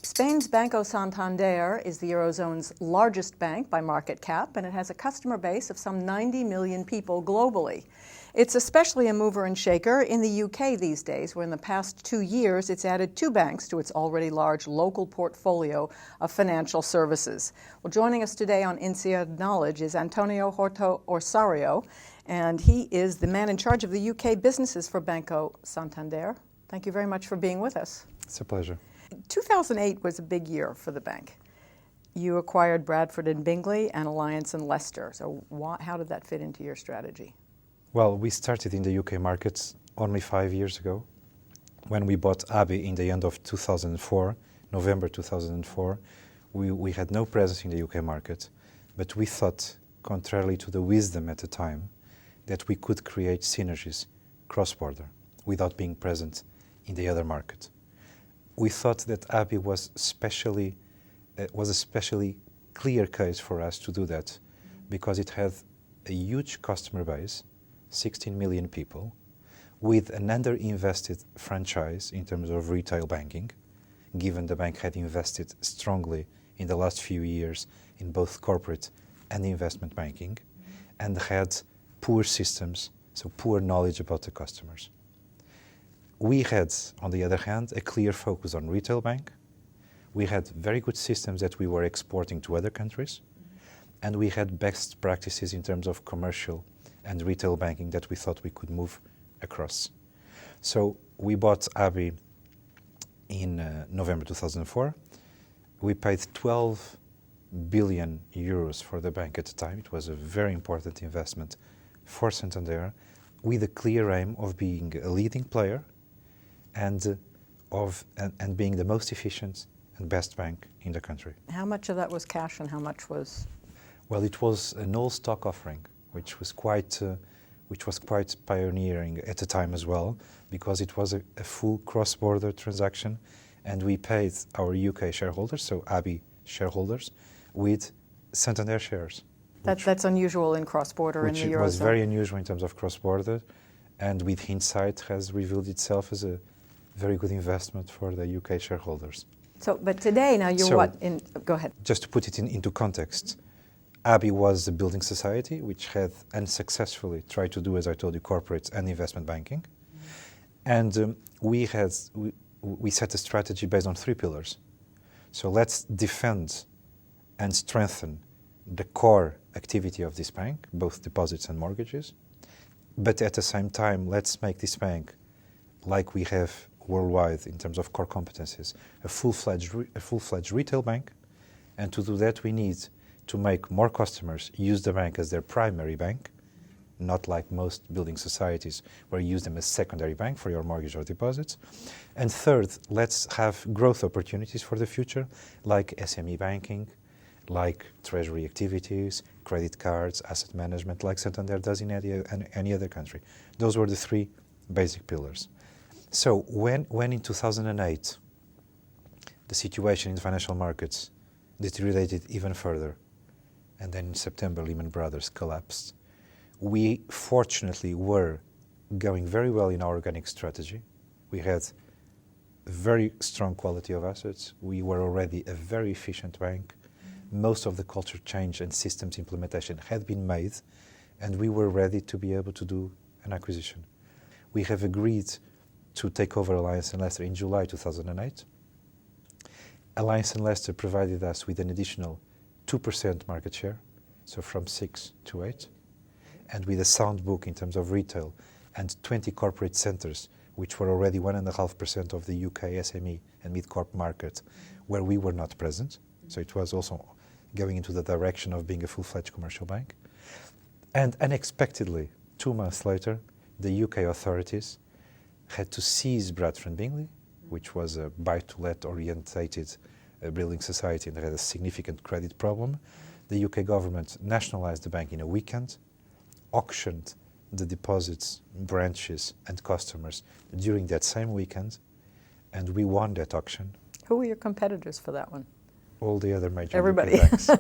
Spain's Banco Santander is the Eurozone's largest bank by market cap, and it has a customer base of some 90 million people globally. It's especially a mover and shaker in the UK these days, where in the past 2 years it's added 2 banks to its already large local portfolio of financial services. Well, joining us today on INSEAD Knowledge is António Horta-Osorio, and he is the man in charge of the UK businesses for Banco Santander. Thank you very much for being with us. It's a pleasure. 2008 was a big year for the bank. You acquired Bradford and Bingley and Alliance and Leicester. So how did that fit into your strategy? Well, we started in the UK markets only 5 years ago when we bought Abbey in the end of 2004, November 2004. We had no presence in the UK market, but we thought, contrarily to the wisdom at the time, that we could create synergies cross-border without being present in the other market. We thought that Abbey was a especially clear case for us to do that because it had a huge customer base, 16 million people, with an underinvested franchise in terms of retail banking, given the bank had invested strongly in the last few years in both corporate and investment banking, and had poor systems, so poor knowledge about the customers. We had, on the other hand, a clear focus on retail bank. We had very good systems that we were exporting to other countries, and we had best practices in terms of commercial and retail banking that we thought we could move across. So we bought Abbey in November 2004. We paid 12 billion euros for the bank at the time. It was a very important investment for Santander, with a clear aim of being a leading player and being the most efficient and best bank in the country. How much of that was cash and how much was? Well, it was an all-stock offering, which was quite pioneering at the time as well, because it was a full cross-border transaction, and we paid our UK shareholders, so Abbey shareholders, with Santander shares. That's unusual in cross-border in the Eurozone. Which was very unusual in terms of cross-border, and with hindsight has revealed itself as a very good investment for the UK shareholders. So, but today, now you're go ahead. Just to put it into context, Abbey was a building society which had unsuccessfully tried to do, as I told you, corporate and investment banking. And we set a strategy based on 3 pillars. So let's defend and strengthen the core activity of this bank, both deposits and mortgages. But at the same time, let's make this bank, like we have worldwide in terms of core competencies, a full-fledged retail bank. And to do that, we need to make more customers use the bank as their primary bank, not like most building societies where you use them as secondary bank for your mortgage or deposits. And third, let's have growth opportunities for the future, like SME banking, like treasury activities, credit cards, asset management, like Santander does in any other country. Those were the 3 basic pillars. So when in 2008 the situation in the financial markets deteriorated even further, and then in September Lehman Brothers collapsed, we fortunately were going very well in our organic strategy. We had very strong quality of assets. We were already a very efficient bank. Most of the culture change and systems implementation had been made, and we were ready to be able to do an acquisition. We have agreed to take over Alliance and Leicester in July 2008. Alliance and Leicester provided us with an additional 2% market share, so from 6 to 8, and with a sound book in terms of retail and 20 corporate centres, which were already 1.5% of the UK SME and mid-corp market, where we were not present. So it was also going into the direction of being a full-fledged commercial bank. And unexpectedly, 2 months later, the UK authorities had to seize Bradford and Bingley, which was a buy-to-let orientated building society and had a significant credit problem. The UK government nationalized the bank in a weekend, auctioned the deposits, branches and customers during that same weekend, and we won that auction. Who were your competitors for that one? All the other major Everybody. UK banks.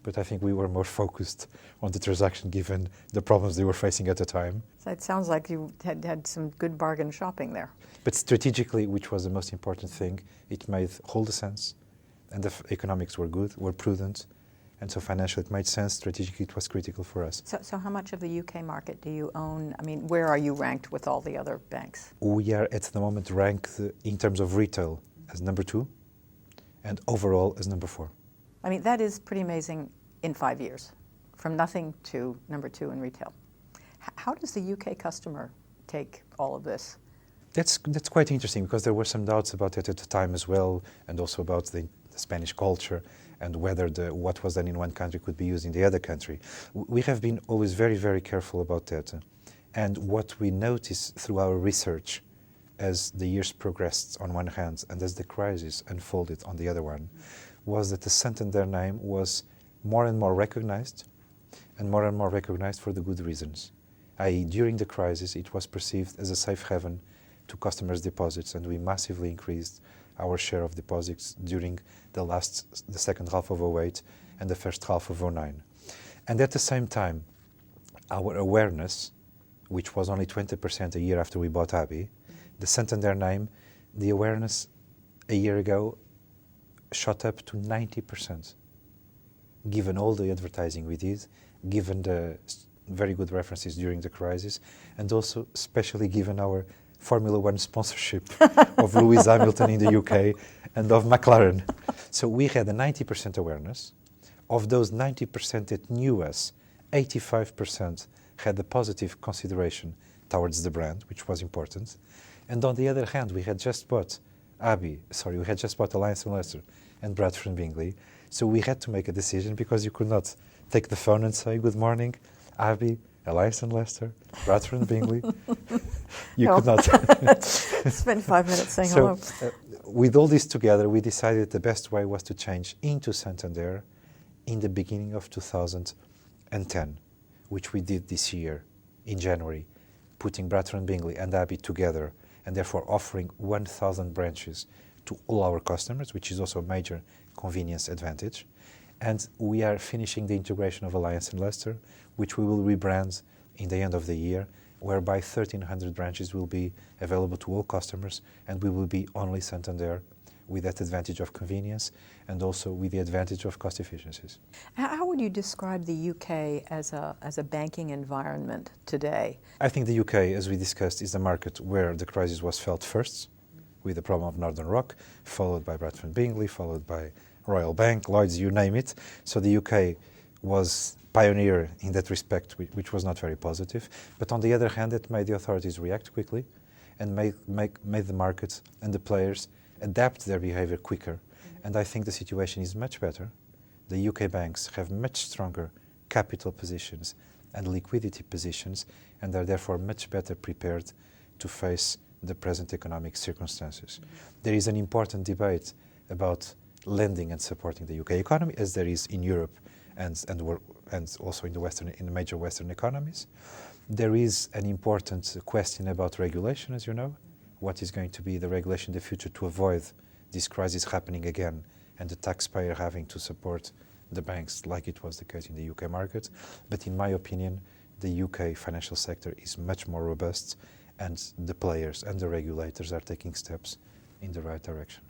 but I think we were more focused on the transaction given the problems they were facing at the time. So it sounds like you had some good bargain shopping there. But strategically, which was the most important thing, it made all the sense, and the economics were good, were prudent, and so financially it made sense. Strategically, it was critical for us. So how much of the UK market do you own? I mean, where are you ranked with all the other banks? We are at the moment ranked in terms of retail as number 2, and overall as number 4. I mean, that is pretty amazing in 5 years, from nothing to number 2 in retail. How does the UK customer take all of this? That's quite interesting, because there were some doubts about it at the time as well, and also about the Spanish culture and whether what was done in one country could be used in the other country. We have been always very, very careful about that. And what we noticed through our research as the years progressed on one hand and as the crisis unfolded on the other one, was that the Santander name was more and more recognized, and more recognized for the good reasons. I.e., during the crisis, it was perceived as a safe haven to customers' deposits, and we massively increased our share of deposits during the second half of 2008 and the first half of 2009. And at the same time, our awareness, which was only 20% a year after we bought Abi, the Santander name, the awareness a year ago shot up to 90%, given all the advertising we did, given the very good references during the crisis, and also especially given our Formula One sponsorship of Lewis Hamilton in the UK and of McLaren. So we had a 90% awareness. Of those 90% that knew us, 85% had a positive consideration towards the brand, which was important. And on the other hand, we had just bought Alliance and Leicester and Bradford and Bingley. So we had to make a decision, because you could not take the phone and say, good morning, Abi, Alliance and Leicester, Bradford and Bingley. You could not. Spend 5 minutes saying hello. With all this together, we decided the best way was to change into Santander in the beginning of 2010, which we did this year in January, putting Bradford and Bingley and Abi together, and therefore offering 1,000 branches to all our customers, which is also a major convenience advantage. And we are finishing the integration of Alliance and Leicester, which we will rebrand in the end of the year, whereby 1,300 branches will be available to all customers, and we will be only Santander, with that advantage of convenience and also with the advantage of cost efficiencies. How would you describe the UK as a banking environment today? I think the UK, as we discussed, is the market where the crisis was felt first, with the problem of Northern Rock, followed by Bradford and Bingley, followed by Royal Bank, Lloyds, you name it. So the UK was pioneer in that respect, which was not very positive. But on the other hand, it made the authorities react quickly and made the markets and the players adapt their behavior quicker. And I think the situation is much better. The UK banks have much stronger capital positions and liquidity positions, and are therefore much better prepared to face the present economic circumstances. There is an important debate about lending and supporting the UK economy, as there is in Europe and also in the major Western economies. There is an important question about regulation, as you know. What is going to be the regulation in the future to avoid this crisis happening again and the taxpayer having to support the banks like it was the case in the UK market. But in my opinion, the UK financial sector is much more robust, and the players and the regulators are taking steps in the right direction.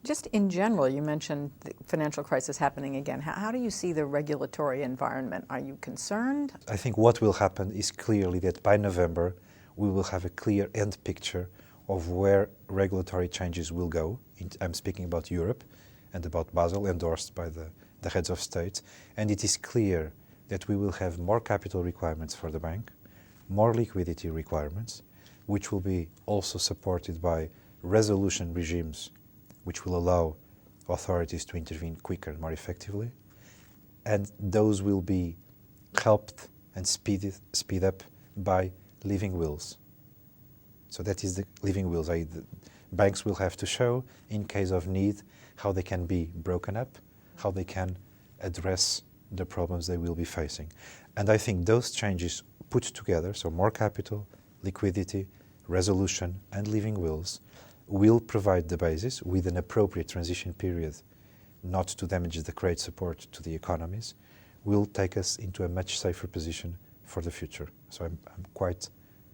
Just in general, you mentioned the financial crisis happening again. How do you see the regulatory environment? Are you concerned? I think what will happen is clearly that by November, we will have a clear end picture of where regulatory changes will go. I'm speaking about Europe and about Basel, endorsed by the heads of state. And it is clear that we will have more capital requirements for the bank, more liquidity requirements, which will be also supported by resolution regimes, which will allow authorities to intervene quicker and more effectively. And those will be helped and speed up by living wills. So that is the living wills. The banks will have to show, in case of need, how they can be broken up, how they can address the problems they will be facing. And I think those changes put together, so more capital, liquidity, resolution, and living wills, will provide the basis with an appropriate transition period not to damage the credit support to the economies, will take us into a much safer position for the future. So I'm quite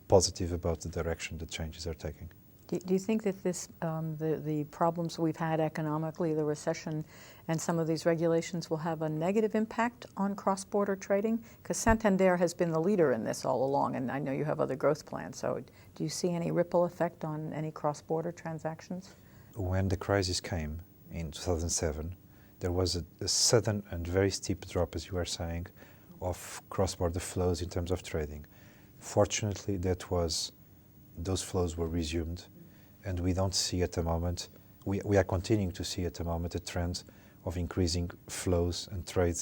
positive about the direction the changes are taking. Do you think that this, the problems we've had economically, the recession, and some of these regulations will have a negative impact on cross-border trading? Because Santander has been the leader in this all along, and I know you have other growth plans. So do you see any ripple effect on any cross-border transactions? When the crisis came in 2007, there was a sudden and very steep drop, as you were saying, of cross-border flows in terms of trading. Fortunately, those flows were resumed, and we don't see at the moment, we are continuing to see at the moment a trend of increasing flows and trade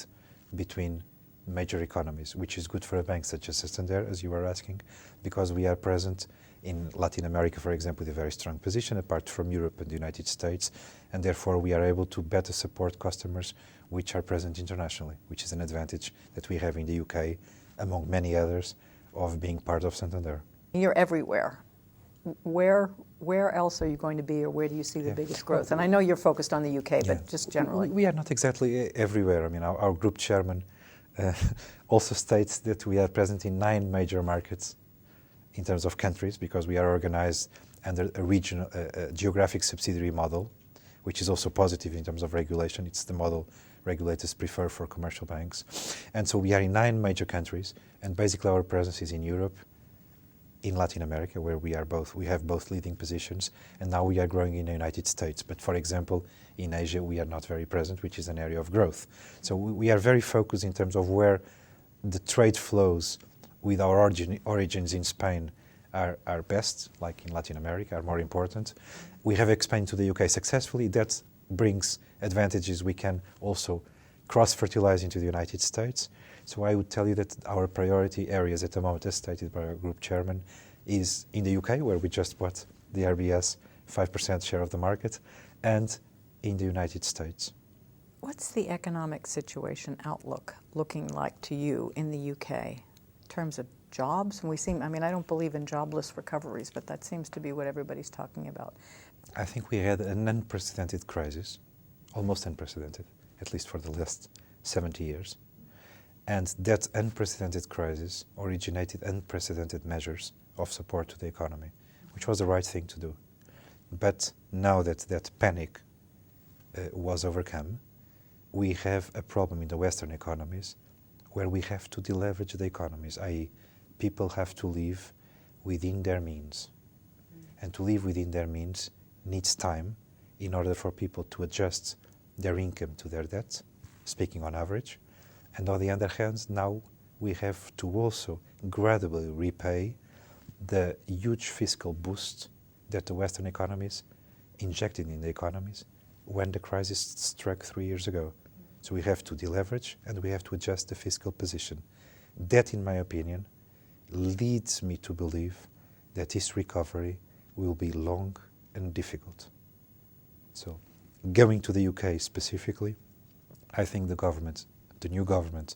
between major economies, which is good for a bank such as Santander, as you were asking, because we are present in Latin America, for example, with a very strong position, apart from Europe and the United States, and therefore we are able to better support customers which are present internationally, which is an advantage that we have in the UK, among many others, of being part of Santander. You're everywhere. Where else are you going to be, or where do you see the biggest growth? And I know you're focused on the UK, but just generally. We are not exactly everywhere. I mean, our group chairman also states that we are present in 9 major markets in terms of countries, because we are organized under a regional, geographic subsidiary model, which is also positive in terms of regulation. It's the model regulators prefer for commercial banks. And so we are in 9 major countries, and basically our presence is in Europe, in Latin America, where we have both leading positions, and now we are growing in the United States. But for example, in Asia, we are not very present, which is an area of growth. So we are very focused in terms of where the trade flows with our origins in Spain are best, like in Latin America, are more important. We have expanded to the UK successfully. That brings advantages. We can also cross-fertilize into the United States. So I would tell you that our priority areas at the moment, as stated by our group chairman, is in the UK, where we just bought the RBS 5% share of the market, and in the United States. What's the economic situation outlook looking like to you in the UK in terms of jobs? And I don't believe in jobless recoveries, but that seems to be what everybody's talking about. I think we had an unprecedented crisis, almost unprecedented, at least for the last 70 years. And that unprecedented crisis originated unprecedented measures of support to the economy, which was the right thing to do. But now that that panic was overcome, we have a problem in the Western economies where we have to deleverage the economies, i.e. people have to live within their means. And to live within their means needs time in order for people to adjust their income to their debt, speaking on average. And on the other hand, now we have to also gradually repay the huge fiscal boost that the Western economies injected in the economies when the crisis struck 3 years ago. So we have to deleverage and we have to adjust the fiscal position. That, in my opinion, leads me to believe that this recovery will be long and difficult. So, going to the UK specifically, I think the new government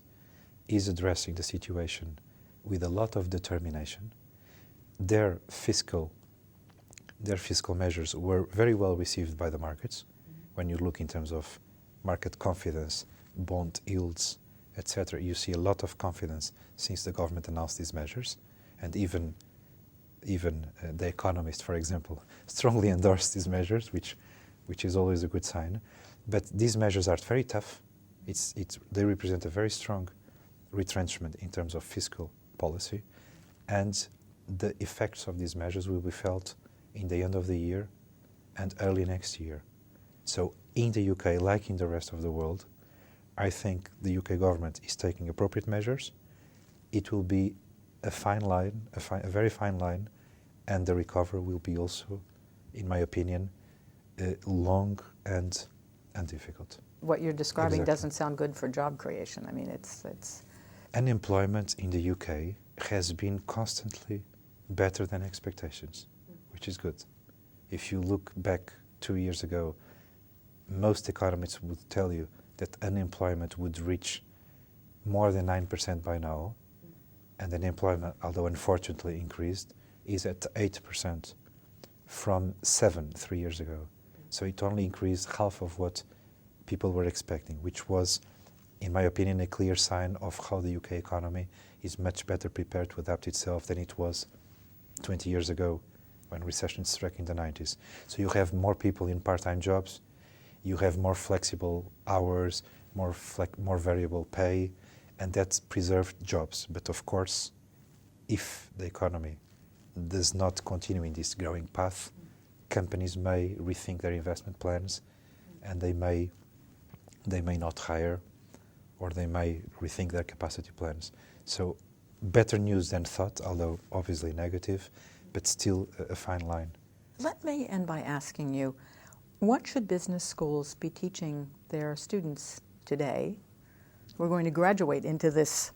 is addressing the situation with a lot of determination. Their fiscal measures were very well received by the markets. When you look in terms of market confidence, bond yields, etc., you see a lot of confidence since the government announced these measures, and even the economists, for example, strongly endorsed these measures, which is always a good sign. But these measures are very tough. They represent a very strong retrenchment in terms of fiscal policy, and the effects of these measures will be felt in the end of the year and early next year. So in the UK, like in the rest of the world, I think the UK government is taking appropriate measures. It will be a fine line, a very fine line, and the recovery will be also, in my opinion, long and difficult. What you're describing Exactly. doesn't sound good for job creation. I mean, it's... Unemployment in the UK has been constantly better than expectations, which is good. If you look back 2 years ago, most economists would tell you that unemployment would reach more than 9% by now, and unemployment, although unfortunately increased, is at 8% from 7 3 years ago. So it only increased half of what people were expecting, which was, in my opinion, a clear sign of how the UK economy is much better prepared to adapt itself than it was 20 years ago when recession struck in the 90s. So you have more people in part-time jobs, you have more flexible hours, more variable pay, and that's preserved jobs. But of course, if the economy does not continue in this growing path, companies may rethink their investment plans, and they may not hire, or they may rethink their capacity plans. So better news than thought, although obviously negative, but still a fine line. Let me end by asking you, what should business schools be teaching their students today? We're going to graduate into this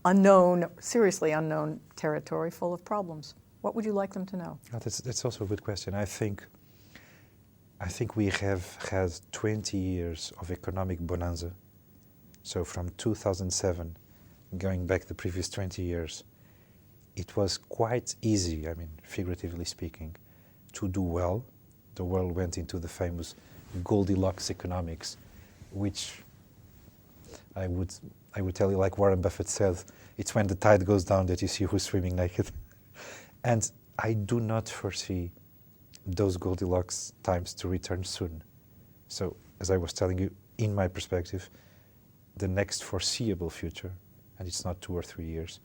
unknown, seriously unknown territory full of problems. What would you like them to know? Oh, that's also a good question. I think we have had 20 years of economic bonanza. So from 2007, going back the previous 20 years, it was quite easy, I mean, figuratively speaking, to do well. The world went into the famous Goldilocks economics, which I would tell you, like Warren Buffett said, it's when the tide goes down that you see who's swimming naked. And I do not foresee those Goldilocks times to return soon. So, as I was telling you, in my perspective, the next foreseeable future, and it's not 2 or 3 years,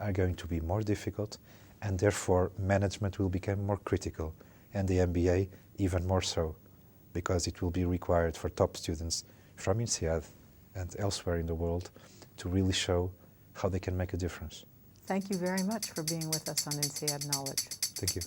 are going to be more difficult, and therefore management will become more critical, and the MBA even more so, because it will be required for top students from INSEAD and elsewhere in the world to really show how they can make a difference. Thank you very much for being with us on INSEAD Knowledge. Thank you.